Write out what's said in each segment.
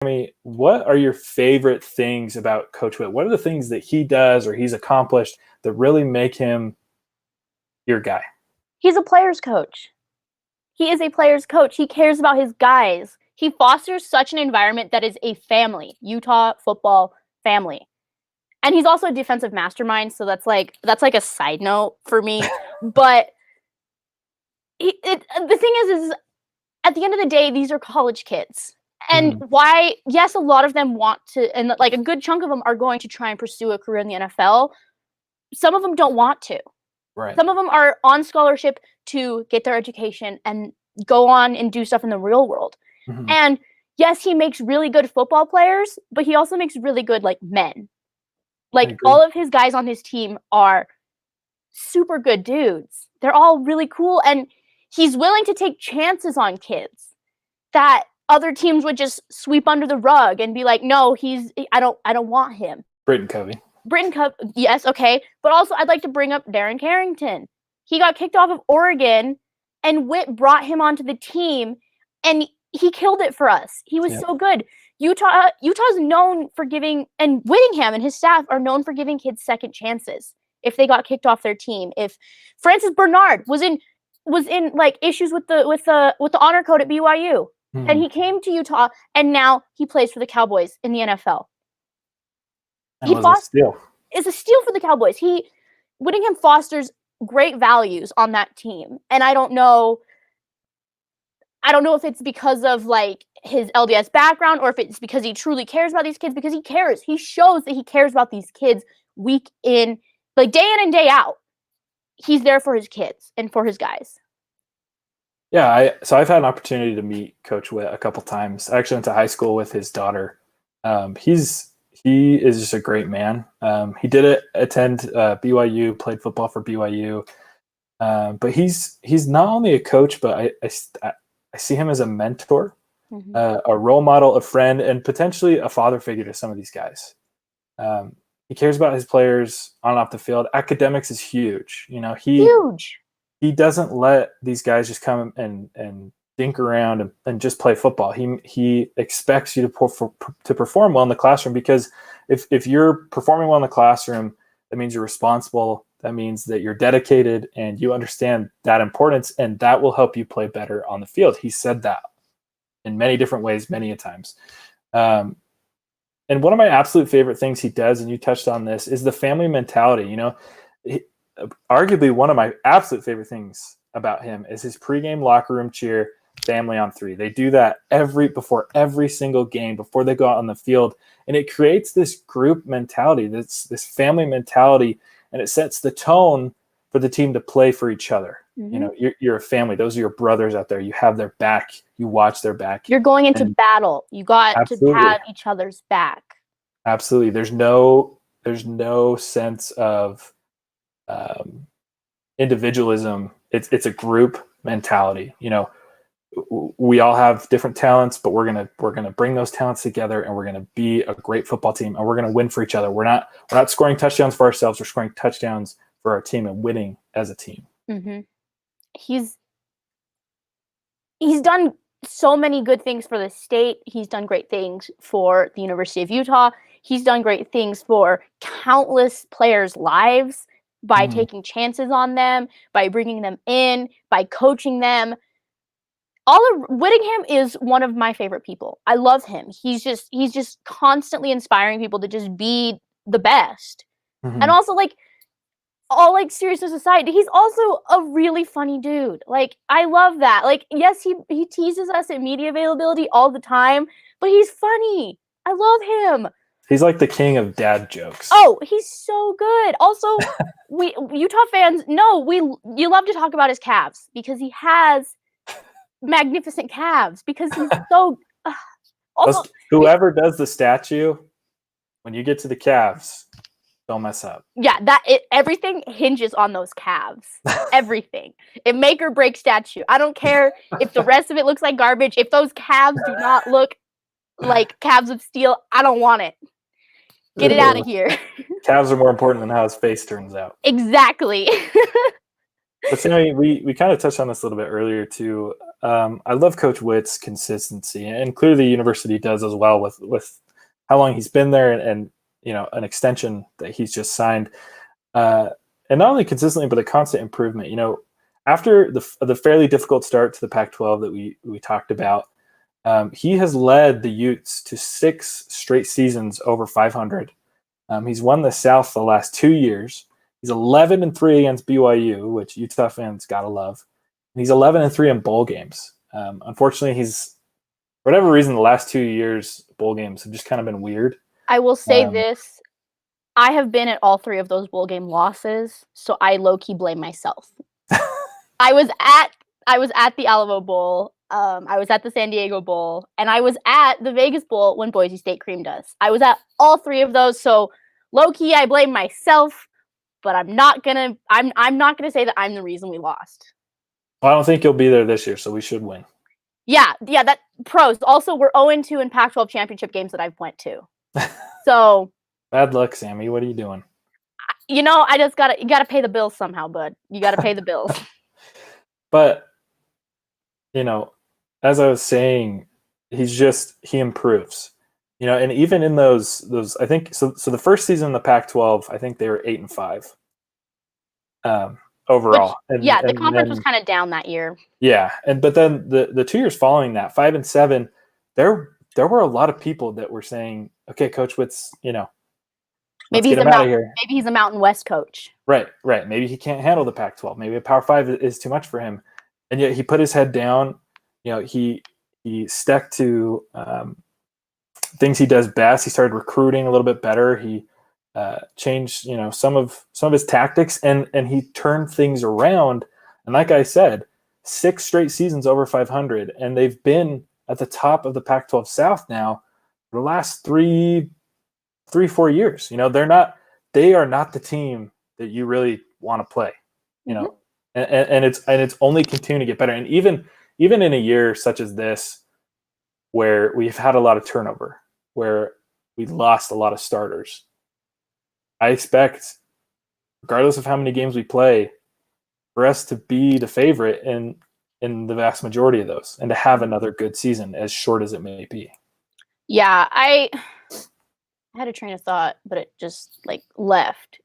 Sammy, what are your favorite things about Coach Witt? What are the things that he does or he's accomplished that really make him your guy? He's a player's coach. He is a player's coach. He cares about his guys. He fosters such an environment that is a family, Utah football family. And he's also a defensive mastermind, so that's like a side note for me. But the thing is at the end of the day, these are college kids. And why, yes, a lot of them want to, and like a good chunk of them are going to try and pursue a career in the NFL. Some of them don't want to. Right. Some of them are on scholarship to get their education and go on and do stuff in the real world. And yes, he makes really good football players, but he also makes really good like men. Like all of his guys on his team are super good dudes. They're all really cool, and he's willing to take chances on kids that other teams would just sweep under the rug and be like, no, I don't want him. Britton Covey, yes, okay. But also I'd like to bring up Darren Carrington. He got kicked off of Oregon and Witt brought him onto the team and he killed it for us. He was so good. Utah's known for giving, and Whittingham and his staff are known for giving kids second chances if they got kicked off their team. If Francis Bernard was in like issues with the honor code at BYU. And he came to Utah, and now he plays for the Cowboys in the NFL. It was a steal. It's a steal for the Cowboys. Whittingham fosters great values on that team, and I don't know if it's because of like his LDS background or if it's because he truly cares about these kids. Because he cares. He shows that he cares about these kids day in and day out. He's there for his kids and for his guys. Yeah, so I've had an opportunity to meet Coach Witt a couple times. I actually went to high school with his daughter. He is just a great man. He did attend BYU, played football for BYU, but he's not only a coach, but I see him as a mentor, a role model, a friend, and potentially a father figure to some of these guys. He cares about his players on and off the field. Academics is huge. Huge. He doesn't let these guys just come and dink around and just play football. He expects you to perform well in the classroom, because if you're performing well in the classroom, that means you're responsible. That means that you're dedicated and you understand that importance, and that will help you play better on the field. He said that in many different ways, many a times. And one of my absolute favorite things he does, and you touched on this, is the family mentality. Arguably one of my absolute favorite things about him is his pregame locker room cheer, family on three. They do that before every single game, before they go out on the field. And it creates this group mentality, this family mentality, and it sets the tone for the team to play for each other. You're a family. Those are your brothers out there. You have their back. You watch their back. You're going into battle. You got to have each other's back. Absolutely. There's no sense of individualism. It's a group mentality. We all have different talents, but we're gonna bring those talents together, and we're gonna be a great football team, and we're gonna win for each other. We're not scoring touchdowns for ourselves. We're scoring touchdowns for our team and winning as a team. He's done so many good things for the state. He's done great things for the University of Utah. He's done great things for countless players' lives by taking chances on them, by bringing them in, by coaching them. Whittingham is one of my favorite people. I love him. He's just constantly inspiring people to just be the best. And also, all seriousness aside, he's also a really funny dude. I love that. Yes, he teases us at media availability all the time, but he's funny. I love him. He's like the king of dad jokes. Oh, he's so good. Also, we Utah fans know you love to talk about his calves, because he has magnificent calves, because he's so also whoever does the statue, when you get to the calves, don't mess up. Yeah, everything hinges on those calves. Everything. It make or break statue. I don't care if the rest of it looks like garbage. If those calves do not look like calves of steel, I don't want it. Get it out of here. Calves are more important than how his face turns out. Exactly. But Sammy, we kind of touched on this a little bit earlier too. I love Coach Witt's consistency, and clearly the university does as well with how long he's been there and an extension that he's just signed. And not only consistently, but a constant improvement. After the fairly difficult start to the Pac-12 that we talked about, he has led the Utes to 6 straight seasons over 500. He's won the South the last 2 years. He's 11-3 against BYU, which Utah fans gotta love. And he's 11-3 in bowl games. Unfortunately, he's for whatever reason the last 2 years bowl games have just kind of been weird. I will say this. I have been at all 3 of those bowl game losses, so I low-key blame myself. I was at the Alamo Bowl, I was at the San Diego Bowl, and I was at the Vegas Bowl when Boise State creamed us. I was at all 3 of those, so low-key I blame myself, but I'm not gonna say that I'm the reason we lost. Well, I don't think you'll be there this year, so we should win. Yeah, that pros. Also, we're 0-2 in Pac-12 championship games that I've went to. So bad luck, Sammy. What are you doing? You gotta pay the bills somehow, bud. You gotta pay the bills. But as I was saying, he improves. And even in those I think so the first season in the Pac-12, I think they were 8-5 overall. The conference was kind of down that year. Yeah, but then the 2 years following that, 5-7, there were a lot of people that were saying, "Okay, Coach Witt's, maybe he's a Mountain West coach." Right. Maybe he can't handle the Pac-12. Maybe a Power 5 is too much for him. And yet he put his head down. He stuck to things he does best. He started recruiting a little bit better. He changed, some of his tactics, and he turned things around. And like I said, 6 straight seasons over 500, and they've been at the top of the Pac-12 South now for the last 3-4 years. They are not the team that you really want to play. And it's only continuing to get better. And even in a year such as this, where we've had a lot of turnover, where we lost a lot of starters, I expect, regardless of how many games we play, for us to be the favorite in the vast majority of those, and to have another good season, as short as it may be. Yeah, I had a train of thought, but it just left.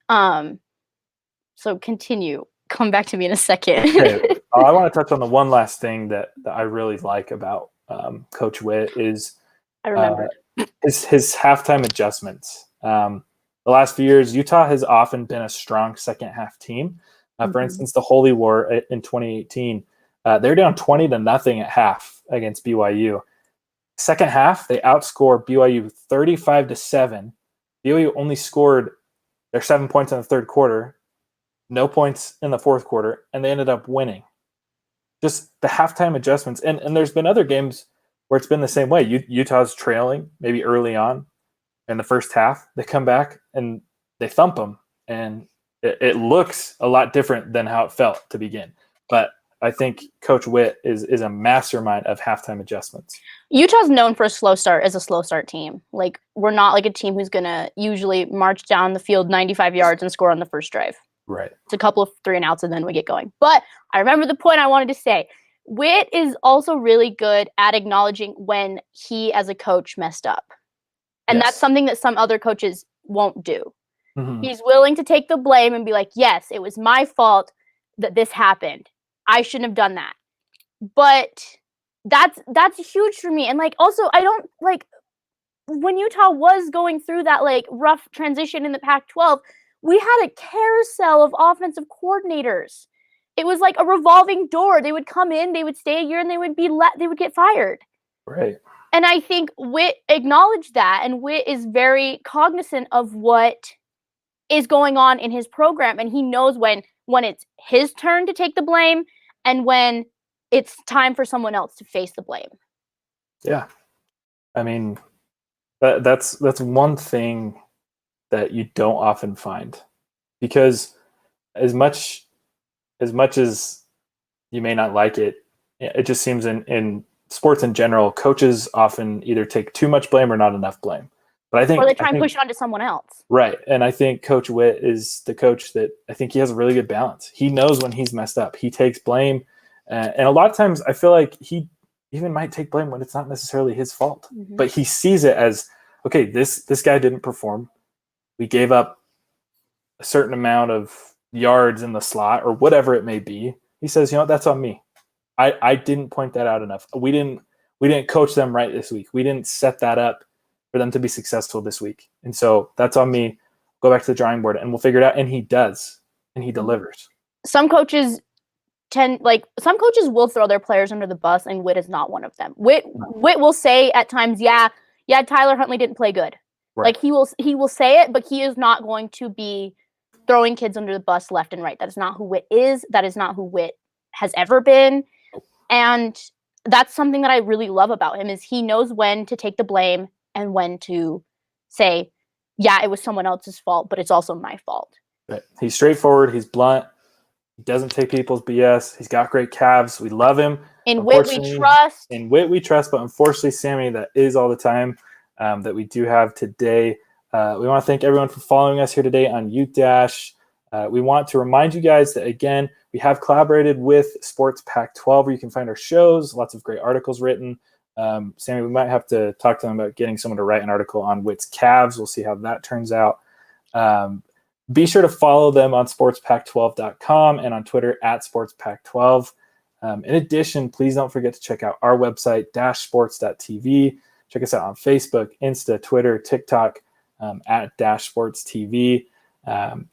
So continue. Come back to me in a second. Okay. I want to touch on the one last thing that I really like about Coach Witt is I remember his halftime adjustments. The last few years, Utah has often been a strong second half team. For instance, the Holy War in 2018, they're down 20-0 at half against BYU. Second half, they outscore BYU 35-7. BYU only scored their 7 points in the third quarter, no points in the fourth quarter, and they ended up winning. Just the halftime adjustments. And there's been other games where it's been the same way. Utah's trailing maybe early on in the first half. They come back and they thump them. And it looks a lot different than how it felt to begin. But I think Coach Witt is a mastermind of halftime adjustments. Utah's known for a slow start as a slow start team. We're not like a team who's going to usually march down the field 95 yards and score on the first drive. Right. It's a couple of 3 and outs and then we get going. But I remember the point I wanted to say. Witt is also really good at acknowledging when he as a coach messed up. And that's something that some other coaches won't do. Mm-hmm. He's willing to take the blame and be like, yes, it was my fault that this happened. I shouldn't have done that. But that's huge for me. And also I don't when Utah was going through that rough transition in the Pac-12, we had a carousel of offensive coordinators. It was like a revolving door. They would come in, they would stay a year, and they would get fired. Right. And I think Witt acknowledged that, and Witt is very cognizant of what is going on in his program, and he knows when it's his turn to take the blame and when it's time for someone else to face the blame. Yeah. I mean, that's one thing that you don't often find, because as much as you may not like it, it just seems in sports in general, coaches often either take too much blame or not enough blame. But I think, or they try and push it onto someone else. Right. And I think Coach Witt is the coach that I think he has a really good balance. He knows when he's messed up. He takes blame, And a lot of times I feel like he even might take blame when it's not necessarily his fault, but he sees it as, okay, this guy didn't perform. We gave up a certain amount of yards in the slot or whatever it may be. He says, you know, that's on me. I didn't point that out enough. We didn't coach them right this week. We didn't set that up for them to be successful this week. And so that's on me. Go back to the drawing board and we'll figure it out. And he does, and he delivers. Some coaches will throw their players under the bus, and Whit is not one of them. Whit will say at times, yeah, Tyler Huntley didn't play good. Right. Like he will say it, but he is not going to be throwing kids under the bus left and right. That is not who Whit is. That is not who Whit has ever been. And that's something that I really love about him, is he knows when to take the blame and when to say, yeah, it was someone else's fault, but it's also my fault. Right. He's straightforward. He's blunt. He doesn't take people's BS. He's got great calves. We love him. In Whit we trust. In Whit we trust, but unfortunately, Sammy, that is all the time that we do have today. We want to thank everyone for following us here today on Ute Dash. We want to remind you guys that, again, we have collaborated with Sports Pac-12, where you can find our shows, lots of great articles written. Sammy, we might have to talk to them about getting someone to write an article on Whit's calves. We'll see how that turns out. Be sure to follow them on sportspac12.com and on Twitter at sportspac12. In addition, please don't forget to check out our website, dashsports.tv. Check us out on Facebook, Insta, Twitter, TikTok, at Dash Sports TV.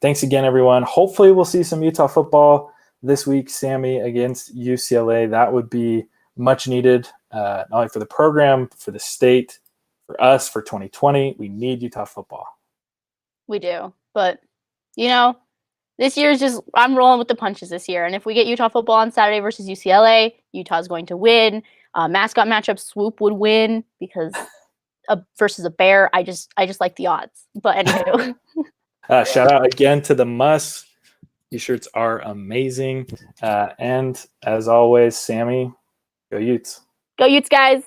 Thanks again, everyone. Hopefully we'll see some Utah football this week, Sammy, against UCLA. That would be much needed, not only for the program, for the state, for us, for 2020. We need Utah football. We do. But, you know, this year is just, I'm rolling with the punches this year. And if we get Utah football on Saturday versus UCLA, Utah's going to win. Mascot matchup, Swoop would win because versus a bear. I just like the odds. But anyway. Shout out again to the Muss. These shirts are amazing. And as always, Sammy, go Utes. Go Utes, guys.